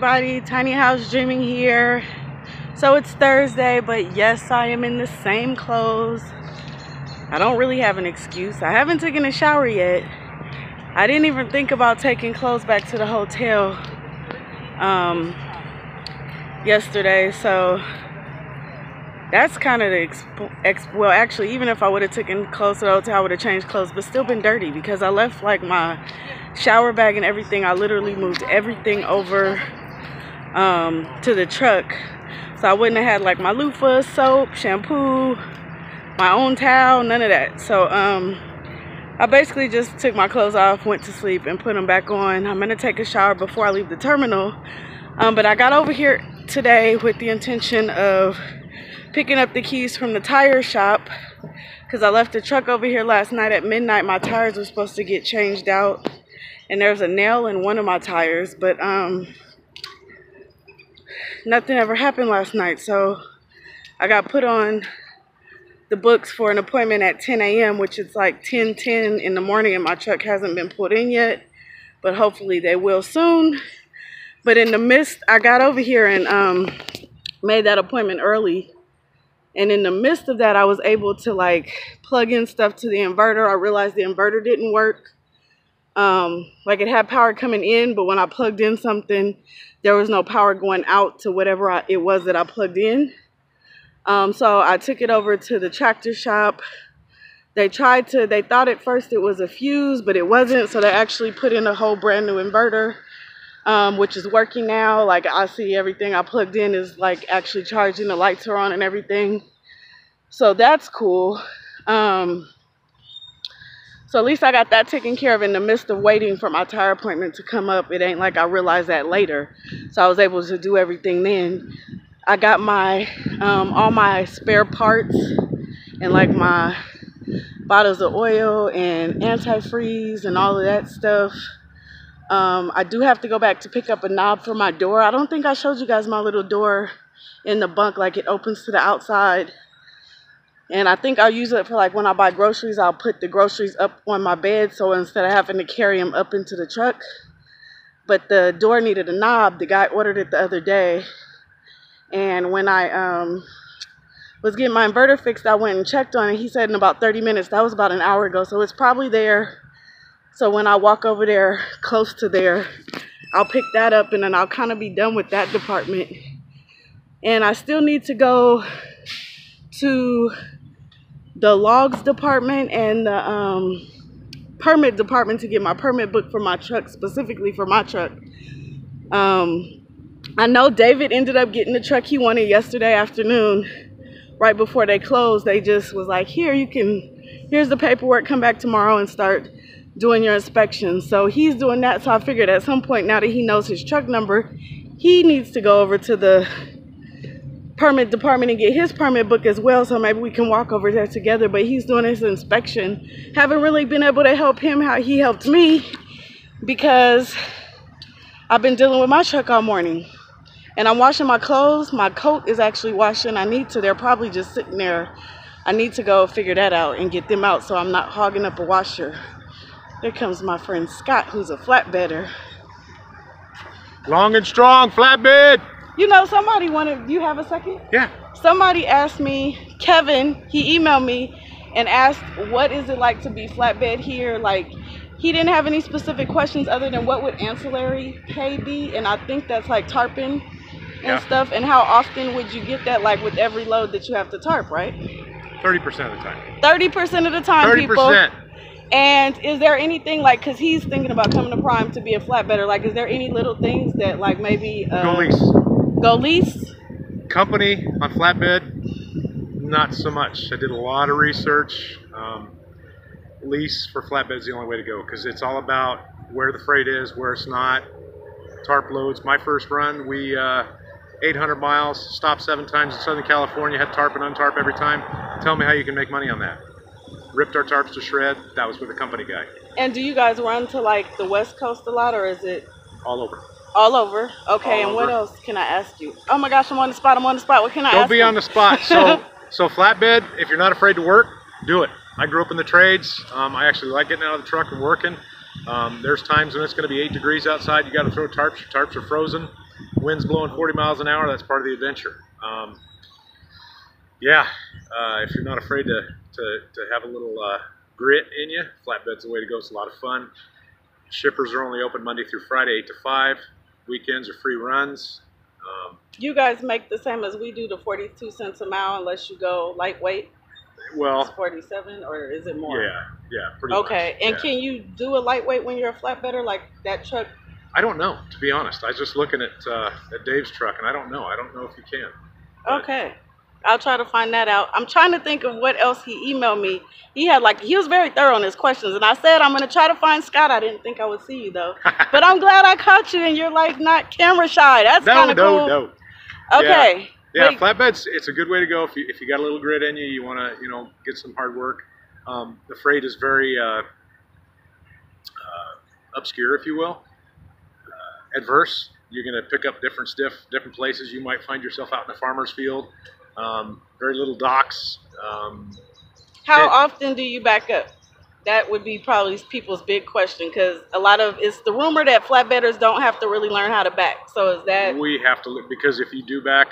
everybody, Tiny House Dreaming here. So it's Thursday, but yes, I am in the same clothes. I don't really have an excuse. I haven't taken a shower yet. I didn't even think about taking clothes back to the hotel yesterday, so that's kind of the well, actually, even if I would have taken clothes to the hotel, I would have changed clothes, but still been dirty because I left like my shower bag and everything. I literally moved everything over to the truck, so I wouldn't have had like my loofah, soap, shampoo, my own towel, none of that. So I basically just took my clothes off, went to sleep, and put them back on. I'm gonna take a shower before I leave the terminal, but I got over here today with the intention of picking up the keys from the tire shop because I left the truck over here last night at midnight. My tires were supposed to get changed out, and there's a nail in one of my tires, but nothing ever happened last night. So I got put on the books for an appointment at 10 a.m., which is like 10:10 in the morning, and my truck hasn't been pulled in yet, but hopefully they will soon. But in the midst, I got over here and made that appointment early, and in the midst of that, I was able to like plug in stuff to the inverter. I realized the inverter didn't work. Like it had power coming in, but when I plugged in something, there was no power going out to whatever it was that I plugged in. So I took it over to the tractor shop. They thought at first it was a fuse, but it wasn't. So they actually put in a whole brand new inverter, which is working now. Like I see everything I plugged in is like actually charging, the lights are on and everything. So that's cool. So at least I got that taken care of in the midst of waiting for my tire appointment to come up. It ain't like I realized that later. So I was able to do everything then. I got my all my spare parts and like my bottles of oil and antifreeze and all of that stuff. I do have to go back to pick up a knob for my door. I don't think I showed you guys my little door in the bunk, like it opens to the outside. And I think I'll use it for like when I buy groceries, I'll put the groceries up on my bed, so instead of having to carry them up into the truck. But the door needed a knob. The guy ordered it the other day. And when I was getting my inverter fixed, I went and checked on it. He said in about 30 minutes. That was about an hour ago, so it's probably there. So when I walk over there, close to there, I'll pick that up, and then I'll kind of be done with that department. And I still need to go to the logs department and the permit department to get my permit book for my truck, specifically for my truck. I know David ended up getting the truck he wanted yesterday afternoon. Right before they closed, they just was like, here's the paperwork, come back tomorrow and start doing your inspection. So he's doing that. So I figured at some point, now that he knows his truck number, he needs to go over to the permit department and get his permit book as well, so maybe we can walk over there together. But he's doing his inspection. Haven't really been able to help him how he helped me because I've been dealing with my truck all morning. And I'm washing my clothes. My coat is actually washing. They're probably just sitting there. I need to go figure that out and get them out so I'm not hogging up a washer. Here comes my friend Scott, who's a flatbedder. Long and strong, flatbed! You know, somebody wanted, you have a second? Yeah. Somebody asked me, Kevin, he emailed me and asked, what is it like to be flatbed here? Like, he didn't have any specific questions other than what would ancillary pay be? And I think that's like tarping and stuff. And how often would you get that, like with every load that you have to tarp, right? 30% of the time. 30% of the time, 30%. people. And is there anything like, because he's thinking about coming to Prime to be a flatbedder, like is there any little things that like maybe... Go lease. Go lease? Company on flatbed, not so much. I did a lot of research. Lease for flatbed is the only way to go because it's all about where the freight is, where it's not. Tarp loads. My first run, we 800 miles, stopped 7 times in Southern California, had tarp and untarp every time. Tell me how you can make money on that. Ripped our tarps to shred. That was with a company guy. And do you guys run to like the West Coast a lot, or is it? All over. All over? Okay, and what else can I ask you? Oh my gosh, I'm on the spot. What can I ask you? Don't be on the spot. So flatbed, if you're not afraid to work, do it. I grew up in the trades. I actually like getting out of the truck and working. There's times when it's going to be 8 degrees outside. You got to throw tarps. Your tarps are frozen. wind's blowing 40 miles an hour, that's part of the adventure. Yeah, if you're not afraid to have a little grit in you, Flatbed's the way to go. It's a lot of fun. Shippers are only open Monday through Friday, 8 to 5. Weekends are free runs. You guys make the same as we do, the 42 cents a mile, unless you go lightweight? Well, it's 47, or is it more? Yeah, pretty much. Okay, and yeah. Can you do a lightweight when you're a flatbedder, like that truck? I don't know, to be honest. I was just looking at Dave's truck, and I don't know. I don't know if you can. But okay. I'll try to find that out. I'm trying to think of what else he emailed me. He was very thorough on his questions, and I said I'm going to try to find Scott. I didn't think I would see you, though. But I'm glad I caught you, and you're, like, not camera shy. That's kind of cool. No. Okay. Yeah, Flatbed's, it's a good way to go if you got a little grit in you. You want to, get some hard work. The freight is very obscure, if you will. Adverse. You're going to pick up different places. You might find yourself out in a farmer's field. Very little docks. How often do you back up? That would be probably people's big question, because it's the rumor that flatbedders don't have to really learn how to back. So is that... We have to, because if you do back,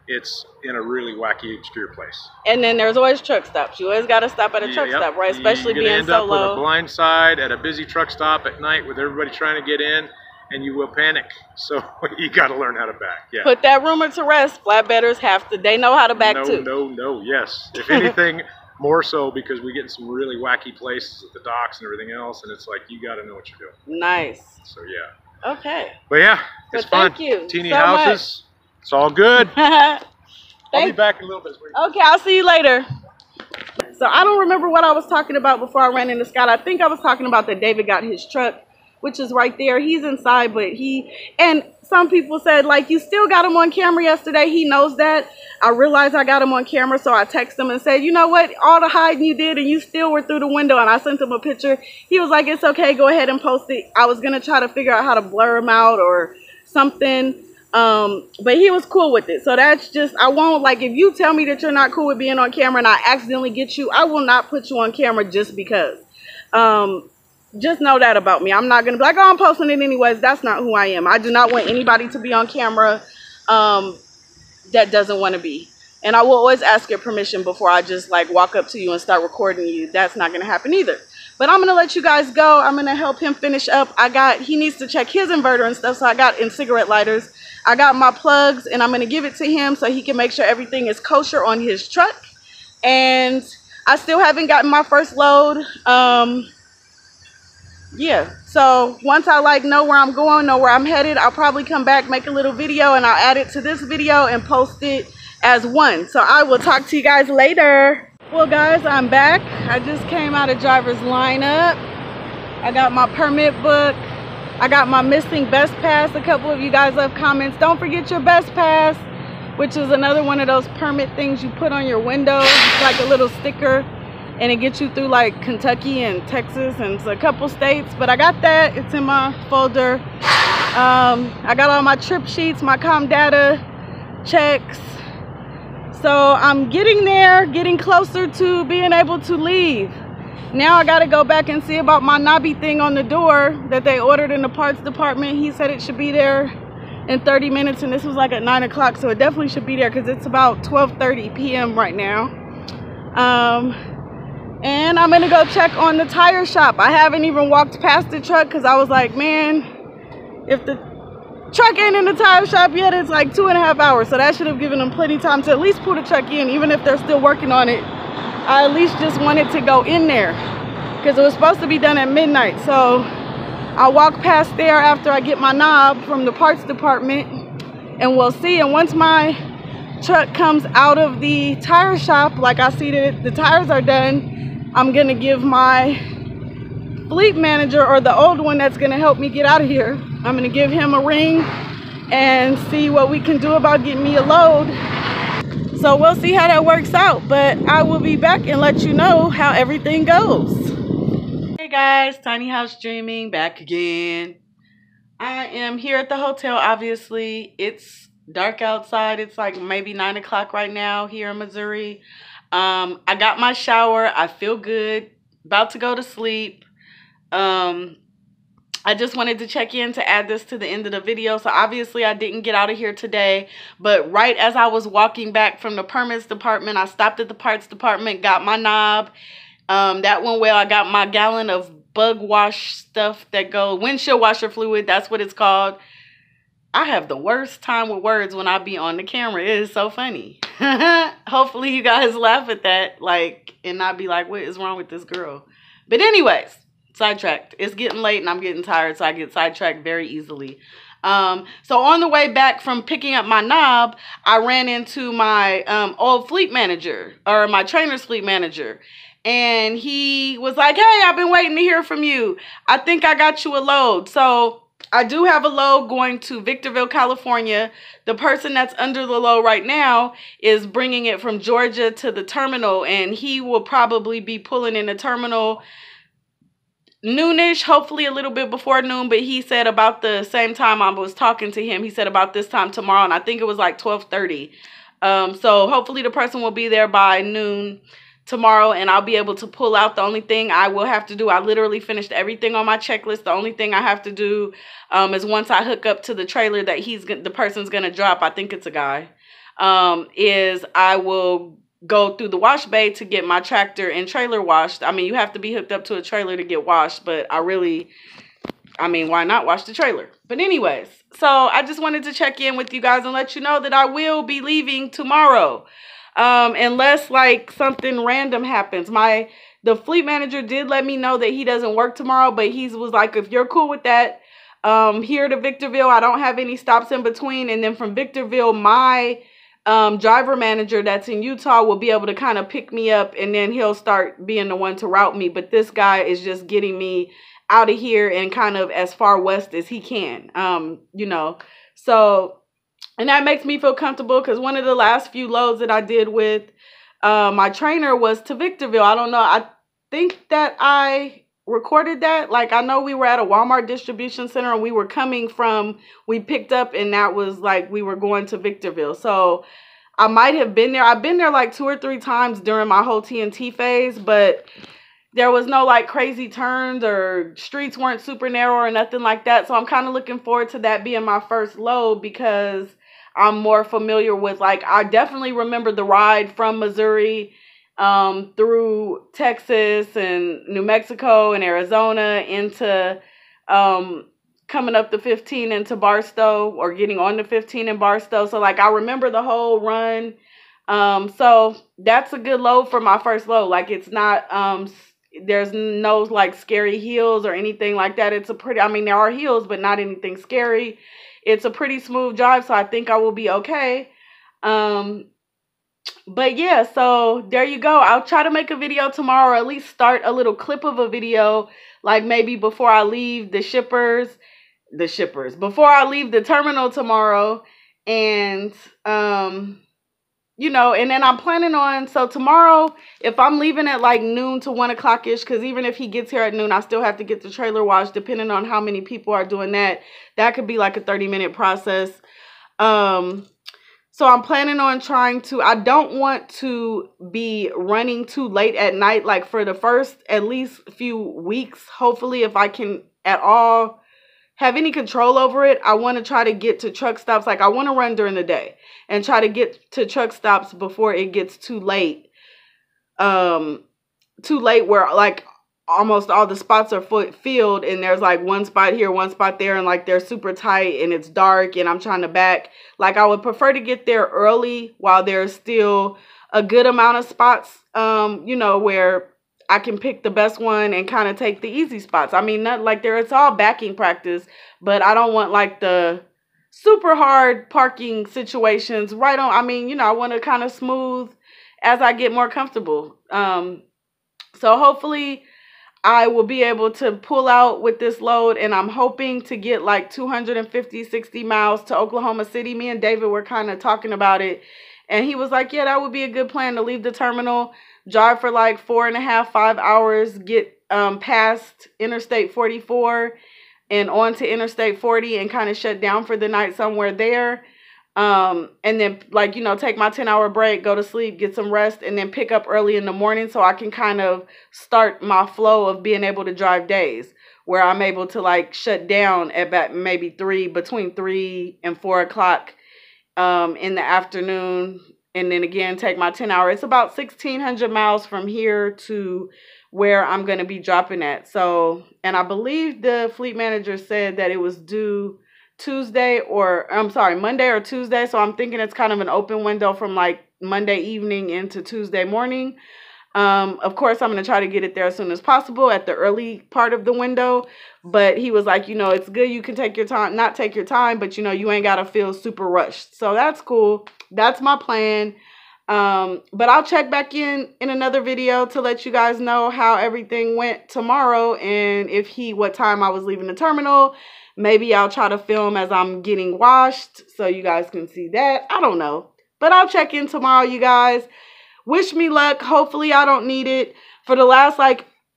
it's in a really wacky, obscure place. And then there's always truck stops. You always got to stop at a truck stop, right? Especially being end so up low. with a blind side at a busy truck stop at night with everybody trying to get in, and you will panic. So you got to learn how to back. Yeah. Put that rumor to rest. Flatbedders they know how to back too. No, yes. If anything, more so, because we get in some really wacky places at the docks and everything else, and it's like, you got to know what you're doing. Nice. So yeah. Okay. But yeah, it's fun. Thank you. Teeny houses. It's all good. I'll be back in a little bit. Okay, I'll see you later. So I don't remember what I was talking about before I ran into Scott. I think I was talking about that David got his truck, which is right there. He's inside, but and some people said, like, you still got him on camera yesterday. He knows that. I realized I got him on camera, so I texted him and said, you know what? All the hiding you did, and you still were through the window, and I sent him a picture. He was like, it's okay. Go ahead and post it. I was going to try to figure out how to blur him out or something, but he was cool with it. So that's just, I won't, like, if you tell me that you're not cool with being on camera and I accidentally get you, I will not put you on camera just because. Just know that about me. I'm not going to be like, oh, I'm posting it anyways. That's not who I am. I do not want anybody to be on camera that doesn't want to be. And I will always ask your permission before I just, like, walk up to you and start recording you. That's not going to happen either. But I'm going to let you guys go. I'm going to help him finish up. He needs to check his inverter and stuff, so I got in cigarette lighters. I got my plugs, and I'm going to give it to him so he can make sure everything is kosher on his truck. And I still haven't gotten my first load. Yeah, so once I know where I'm going, know where I'm headed, I'll probably come back, make a little video, and I'll add it to this video and post it as one. So I will talk to you guys later. Well, guys, I'm back. I just came out of driver's lineup. I got my permit book. I got my missing best pass. A couple of you guys left comments. Don't forget your best pass, which is another one of those permit things you put on your window. It's like a little sticker. And it gets you through, like, Kentucky and Texas and a couple states. But I got that. It's in my folder. I got all my trip sheets, my comm data checks. So I'm getting there, getting closer to being able to leave. Now I got to go back and see about my knobby thing on the door that they ordered in the parts department. He said it should be there in 30 minutes. And this was like at 9 o'clock. So it definitely should be there because it's about 12:30 p.m. right now. And I'm gonna go check on the tire shop. I haven't even walked past the truck because I was like, man, if the truck ain't in the tire shop yet, it's like 2.5 hours. So that should have given them plenty of time to at least pull the truck in, even if they're still working on it. I at least just wanted to go in there because it was supposed to be done at midnight. So I'll walk past there after I get my knob from the parts department, and we'll see. And once my truck comes out of the tire shop, like I see that the tires are done, I'm gonna give my fleet manager, or the old one that's gonna help me get out of here, I'm gonna give him a ring and see what we can do about getting me a load. So we'll see how that works out, but I will be back and let you know how everything goes. Hey guys, Tiny House Dreaming back again. I am here at the hotel. Obviously it's dark outside. It's like maybe 9 o'clock right now here in Missouri. I got my shower. I feel good. About to go to sleep. I I just wanted to check in to add this to the end of the video. So obviously I didn't get out of here today, but right as I was walking back from the permits department, I stopped at the parts department, got my knob. That went well. I got my gallon of bug wash stuff that goes, windshield washer fluid, that's what it's called. I have the worst time with words when I be on the camera. It is so funny. Hopefully you guys laugh at that, like, and not be like, what is wrong with this girl? But anyways, sidetracked. It's getting late and I'm getting tired, so I get sidetracked very easily. So on the way back from picking up my knob, I ran into my old fleet manager, or my trainer's fleet manager. And he was like, hey, I've been waiting to hear from you. I think I got you a load. So I do have a load going to Victorville, California. The person that's under the load right now is bringing it from Georgia to the terminal. And he will probably be pulling in the terminal noonish, hopefully a little bit before noon, but he said about the same time I was talking to him, he said about this time tomorrow, and I think it was like 12:30. So hopefully the person will be there by noon tomorrow, and I'll be able to pull out. The only thing I will have to do, I literally finished everything on my checklist. The only thing I have to do is once I hook up to the trailer that the person's gonna drop, I think it's a guy, is I will go through the wash bay to get my tractor and trailer washed. I mean, you have to be hooked up to a trailer to get washed, but I mean, why not wash the trailer? But anyways, so I just wanted to check in with you guys and let you know that I will be leaving tomorrow. Unless like something random happens. The fleet manager did let me know that he doesn't work tomorrow, but he was like, if you're cool with that, here to Victorville, I don't have any stops in between. And then from Victorville, my driver manager that's in Utah will be able to kind of pick me up, and then he'll start being the one to route me. But this guy is just getting me out of here and kind of as far west as he can, you know. So, and that makes me feel comfortable, because one of the last few loads that I did with my trainer was to Victorville. I don't know. I think that I recorded that. Like, I know we were at a Walmart distribution center and we picked up, and that was like we were going to Victorville. So I might have been there. I've been there like 2 or 3 times during my whole TNT phase, but there was no like crazy turns, or streets weren't super narrow or nothing like that. So I'm kind of looking forward to that being my first load, because I'm more familiar with, like, I definitely remember the ride from Missouri through Texas and New Mexico and Arizona into coming up the 15 into Barstow, or getting on the 15 in Barstow. So like I remember the whole run. So that's a good load for my first load. Like, it's not there's no like scary hills or anything like that. It's a pretty, I mean, there are hills, but not anything scary. It's a pretty smooth drive, so I think I will be okay. But yeah, so there you go. I'll try to make a video tomorrow, or at least start a little clip of a video, like maybe before I leave before I leave the terminal tomorrow. And, you know, and then I'm planning on, so tomorrow, if I'm leaving at like noon to 1 o'clock-ish, because even if he gets here at noon, I still have to get the trailer washed, depending on how many people are doing that. That could be like a 30-minute process. So I'm planning on trying to, I don't want to be running too late at night, like for the first at least few weeks. Hopefully, if I can at all have any control over it, I want to try to get to truck stops. Like, I want to run during the day and try to get to truck stops before it gets too late. Too late where like almost all the spots are filled, and there's like one spot here, one spot there, and like they're super tight and it's dark and I'm trying to back. Like, I would prefer to get there early while there's still a good amount of spots, you know, where I can pick the best one and kind of take the easy spots. I mean, not like it's all backing practice, but I don't want like the super hard parking situations right on. I mean, you know, I want to kind of smooth as I get more comfortable. So hopefully I will be able to pull out with this load, and I'm hoping to get like 250-60 miles to Oklahoma City. Me and David were kind of talking about it, and he was like, yeah, that would be a good plan, to leave the terminal, drive for like 4.5, 5 hours, get past Interstate 44 and onto Interstate 40 and kind of shut down for the night somewhere there. And then, like, you know, take my 10-hour break, go to sleep, get some rest, and then pick up early in the morning so I can kind of start my flow of being able to drive days. where I'm able to like shut down at about maybe between 3 and 4 o'clock in the afternoon, and then again take my 10-hour. It's about 1,600 miles from here to where I'm going to be dropping at. So, and I believe the fleet manager said that it was due Monday or Tuesday. So I'm thinking it's kind of an open window from like Monday evening into Tuesday morning. Of course, I'm going to try to get it there as soon as possible at the early part of the window. But he was like, it's good. You can take your time, not take your time, but you ain't got to feel super rushed. So that's cool. That's my plan. But I'll check back in another video to let you guys know how everything went tomorrow, and what time I was leaving the terminal. Maybe I'll try to film as I'm getting washed so you guys can see that. I don't know. But I'll check in tomorrow, you guys. Wish me luck. Hopefully I don't need it. For the last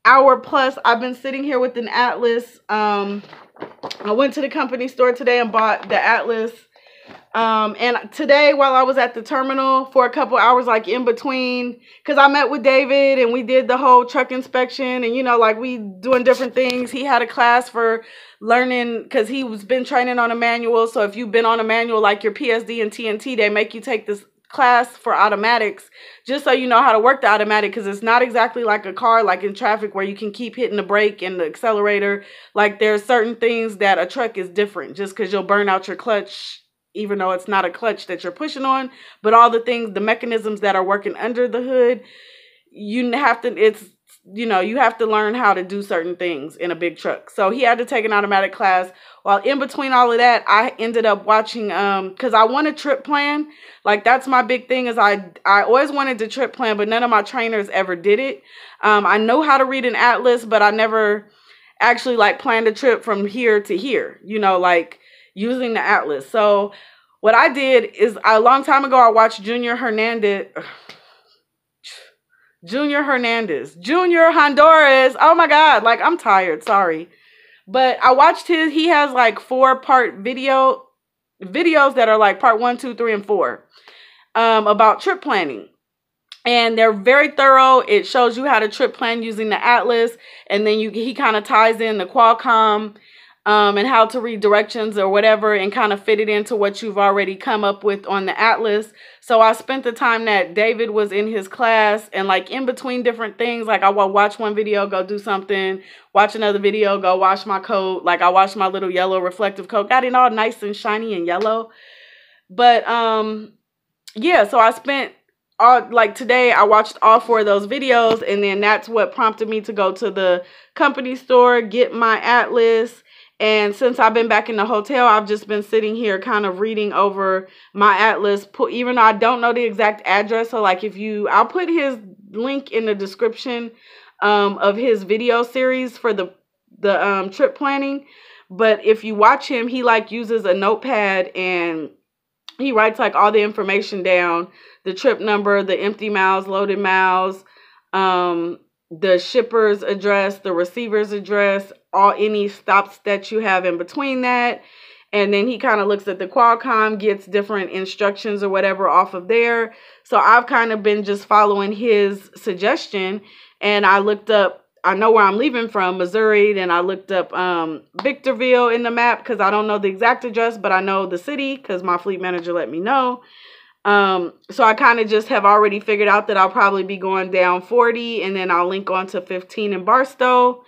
hour plus, I've been sitting here with an Atlas. I went to the company store today and bought the Atlas. And today, while I was at the terminal for a couple hours, in between, because I met with David and we did the whole truck inspection, and we doing different things. He had a class for learning, because he's been training on a manual. So if you've been on a manual like your PSD and TNT, they make you take this class for automatics just so you know how to work the automatic, because it's not exactly like a car, like in traffic, where you can keep hitting the brake and the accelerator. There's certain things that a truck is different, just because you'll burn out your clutch, even though it's not a clutch that you're pushing on. But all the things, the mechanisms that are working under the hood, you have to learn how to do certain things in a big truck. So he had to take an automatic class. While in between all of that, I ended up watching, because I want a trip plan. That's my big thing, is I always wanted to trip plan, but none of my trainers ever did it. I know how to read an Atlas, but I never actually planned a trip from here to here, using the Atlas. So what I did is, a long time ago, I watched Junior Honduras. Oh my God. I'm tired. Sorry. But I watched he has 4-part videos that are part 1, 2, 3, and 4, about trip planning. And they're very thorough. It shows you how to trip plan using the Atlas. And then he kind of ties in the Qualcomm, and how to read directions or whatever, and kind of fit it into what you've already come up with on the Atlas. So I spent the time that David was in his class, and in between different things, I will watch one video, go do something, watch another video, go wash my coat. I washed my little yellow reflective coat, got it all nice and shiny and yellow. But yeah, so I spent today I watched all 4 of those videos, and then that's what prompted me to go to the company store, get my Atlas. And since I've been back in the hotel, I've just been sitting here kind of reading over my Atlas, even though I don't know the exact address. So I'll put his link in the description of his video series for the trip planning. But if you watch him, he uses a notepad, and he writes all the information down, the trip number, the empty miles, loaded miles, the shipper's address, the receiver's address, any stops that you have in between that. And then he kind of looks at the Qualcomm, gets different instructions or whatever off of there. So I've kind of been just following his suggestion, and I looked up, I know where I'm leaving from, Missouri. Then I looked up Victorville in the map, because I don't know the exact address, but I know the city because my fleet manager let me know. So I kind of just have already figured out that I'll probably be going down 40, and then I'll link on to 15 in Barstow.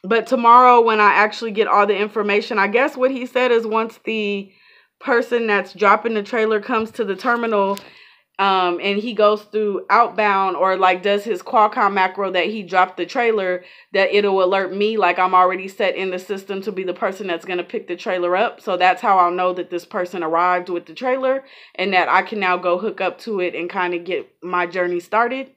But tomorrow, when I actually get all the information, I guess what he said is, once the person that's dropping the trailer comes to the terminal, and he goes through outbound, or does his Qualcomm macro that he dropped the trailer, that it'll alert me I'm already set in the system to be the person that's going to pick the trailer up. So that's how I'll know that this person arrived with the trailer, and that I can now go hook up to it and kind of get my journey started.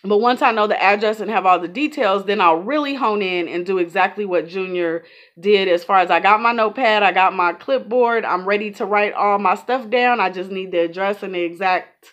But once I know the address and have all the details, then I'll really hone in and do exactly what Junior did, as far as I got my notepad, I got my clipboard, I'm ready to write all my stuff down. I just need the address and the exact,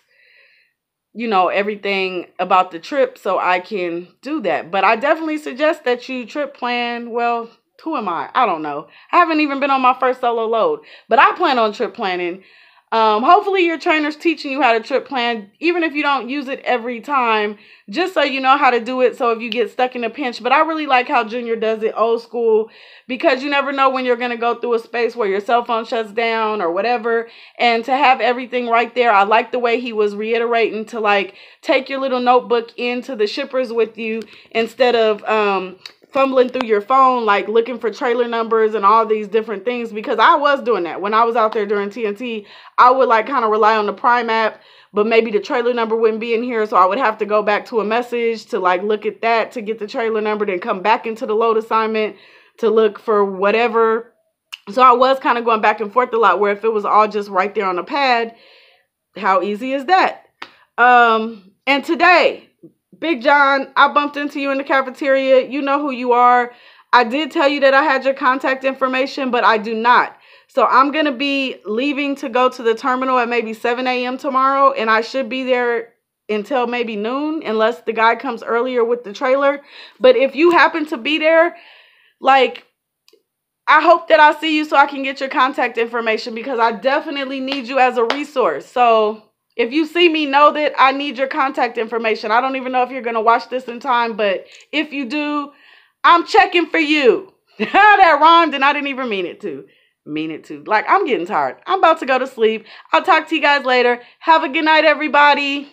everything about the trip, so I can do that. But I definitely suggest that you trip plan. Well, who am I? I don't know. I haven't even been on my first solo load, but I plan on trip planning. Hopefully your trainer's teaching you how to trip plan, even if you don't use it every time, just so you know how to do it. So if you get stuck in a pinch, but I really like how Junior does it old school, because you never know when you're going to go through a space where your cell phone shuts down or whatever. And to have everything right there, I like the way he was reiterating to like take your little notebook into the shippers with you instead of, fumbling through your phone, like looking for trailer numbers and all these different things, because I was doing that when I was out there during TNT. I would like kind of rely on the Prime app, but maybe the trailer number wouldn't be in here, so I would have to go back to a message to like look at that to get the trailer number, then come back into the load assignment to look for whatever. So I was kind of going back and forth a lot, where if it was all just right there on the pad, how easy is that? And today, Big John, I bumped into you in the cafeteria. You know who you are. I did tell you that I had your contact information, but I do not. So I'm going to be leaving to go to the terminal at maybe 7 a.m. tomorrow, and I should be there until maybe noon, unless the guy comes earlier with the trailer. But if you happen to be there, like, I hope that I see you so I can get your contact information, because I definitely need you as a resource. So if you see me, know that I need your contact information. I don't even know if you're going to watch this in time, but if you do, I'm checking for you. That rhymed and I didn't even mean it to. Like, I'm getting tired. I'm about to go to sleep. I'll talk to you guys later. Have a good night, everybody.